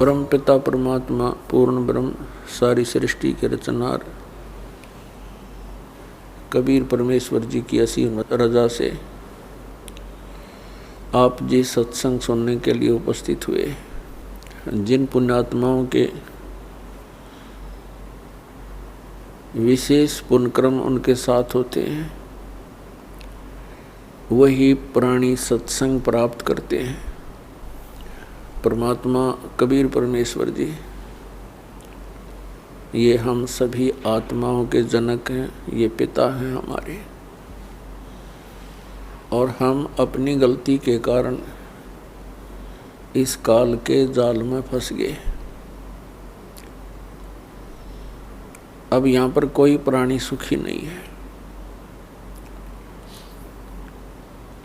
परम पिता परमात्मा पूर्ण ब्रह्म सारी सृष्टि के रचनार कबीर परमेश्वर जी की असीम रजा से आप जी सत्संग सुनने के लिए उपस्थित हुए। जिन पुण्यात्माओं के विशेष पुण्यक्रम उनके साथ होते हैं वही प्राणी सत्संग प्राप्त करते हैं। परमात्मा कबीर परमेश्वर जी ये हम सभी आत्माओं के जनक हैं, ये पिता हैं हमारे, और हम अपनी गलती के कारण इस काल के जाल में फंस गए। अब यहाँ पर कोई प्राणी सुखी नहीं है,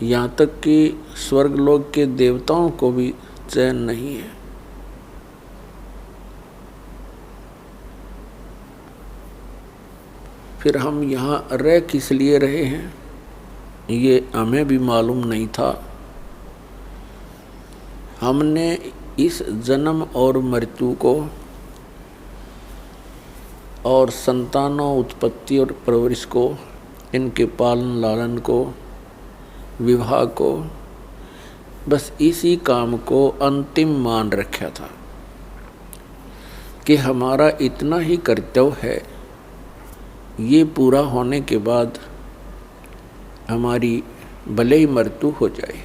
यहाँ तक कि स्वर्गलोक के देवताओं को भी चैन नहीं है। फिर हम यहाँ रह किस लिए रहे हैं ये हमें भी मालूम नहीं था। हमने इस जन्म और मृत्यु को और संतानों उत्पत्ति और परवरिश को, इनके पालन लालन को, विवाह को, बस इसी काम को अंतिम मान रखा था कि हमारा इतना ही कर्तव्य है, ये पूरा होने के बाद हमारी भले ही मृत्यु हो जाए।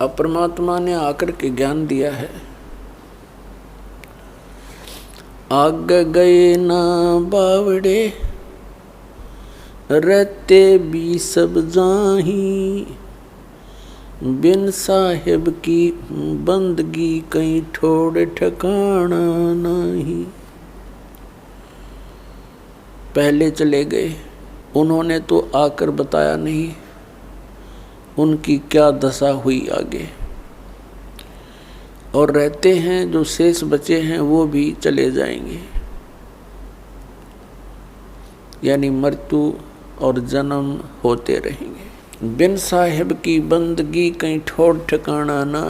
अब परमात्मा ने आकर के ज्ञान दिया है, आग गए ना बावड़े रहते भी सब जाही, बिन साहिब की बंदगी कहीं ठोड़ ठिकाना नहीं। पहले चले गए, उन्होंने तो आकर बताया नहीं उनकी क्या दशा हुई आगे, और रहते हैं जो शेष बचे हैं वो भी चले जाएंगे, यानी मृत्यु और जन्म होते रहेंगे। बिन साहिब की बंदगी कहीं ठोड़ ठिकाना ना।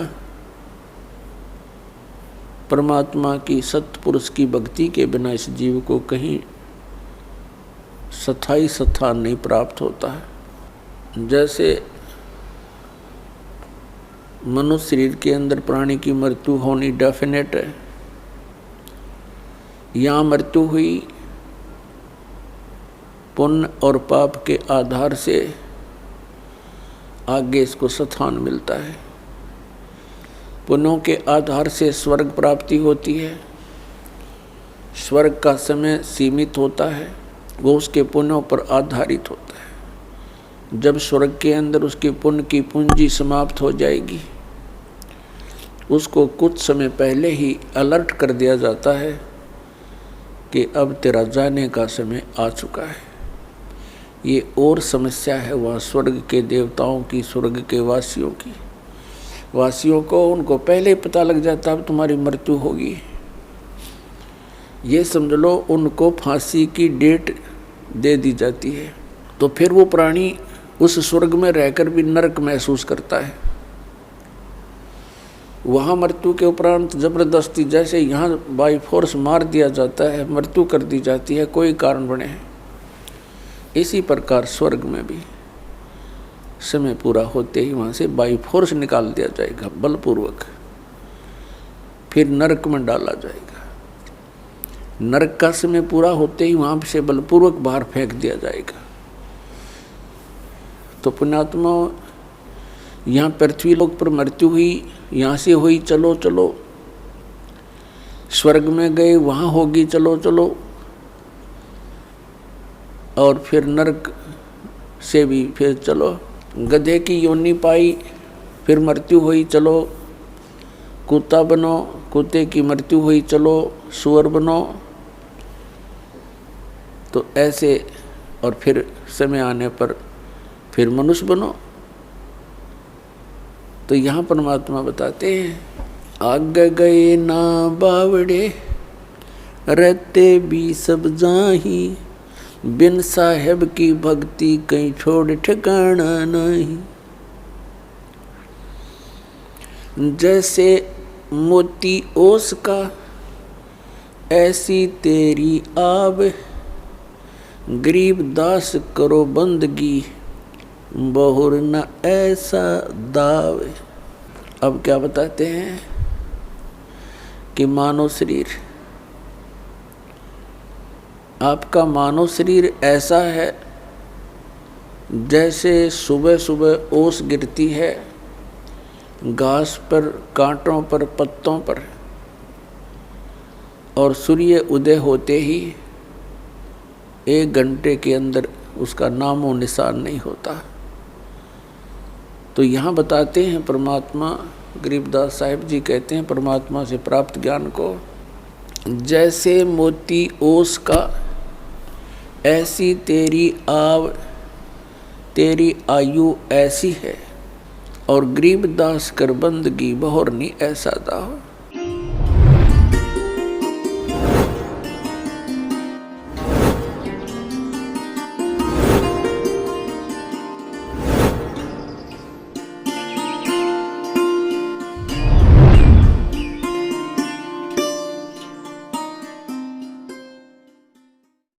परमात्मा की सत्पुरुष की भक्ति के बिना इस जीव को कहीं स्थायी स्थान नहीं प्राप्त होता है। जैसे मनुष्य शरीर के अंदर प्राणी की मृत्यु होनी डेफिनेट है, यहाँ मृत्यु हुई पुण्य और पाप के आधार से आगे इसको स्थान मिलता है। पुण्यों के आधार से स्वर्ग प्राप्ति होती है। स्वर्ग का समय सीमित होता है, वो उसके पुण्यों पर आधारित होता है। जब स्वर्ग के अंदर उसके पुण्य की पूंजी समाप्त हो जाएगी, उसको कुछ समय पहले ही अलर्ट कर दिया जाता है कि अब तेरा जाने का समय आ चुका है। ये और समस्या है वहाँ स्वर्ग के देवताओं की, स्वर्ग के वासियों की। वासियों को उनको पहले ही पता लग जाता है अब तुम्हारी मृत्यु होगी। ये समझ लो उनको फांसी की डेट दे दी जाती है, तो फिर वो प्राणी उस स्वर्ग में रहकर भी नरक महसूस करता है। वहाँ मृत्यु के उपरांत जबरदस्ती जैसे यहाँ बाई फोर्स मार दिया जाता है, मृत्यु कर दी जाती है कोई कारण बने, इसी प्रकार स्वर्ग में भी समय पूरा होते ही वहाँ से बाई फोर्स निकाल दिया जाएगा बलपूर्वक, फिर नरक में डाला जाएगा। नरक का समय पूरा होते ही वहाँ से बलपूर्वक बाहर फेंक दिया जाएगा। तो पुण्यात्मा यहाँ पृथ्वी लोक पर मृत्यु हुई, यहाँ से हुई चलो चलो, स्वर्ग में गए वहाँ होगी चलो चलो, और फिर नरक से भी फिर चलो। गधे की योनि पाई, फिर मृत्यु हुई चलो, कुत्ता बनो, कुत्ते की मृत्यु हुई चलो, सुअर बनो, तो ऐसे, और फिर समय आने पर फिर मनुष्य बनो। तो यहाँ परमात्मा बताते हैं आग गए ना बावड़े रहते भी सब जाही, बिन साहेब की भक्ति कहीं छोड़ ठिकाना नहीं। जैसे मोती ओस का, ऐसी तेरी आब, गरीब दास करो बंदगी, बहुर न ऐसा दाव। अब क्या बताते हैं कि मानव शरीर, आपका मानव शरीर ऐसा है जैसे सुबह सुबह ओस गिरती है घास पर, कांटों पर, पत्तों पर, और सूर्य उदय होते ही 1 घंटे के अंदर उसका नामो निशान नहीं होता। तो यहाँ बताते हैं परमात्मा, गरीबदास साहिब जी कहते हैं परमात्मा से प्राप्त ज्ञान को, जैसे मोती ओस का, ऐसी तेरी आव, तेरी आयु ऐसी है, और गरीबदास कर बंदगी, बहुर नहीं ऐसा दाव।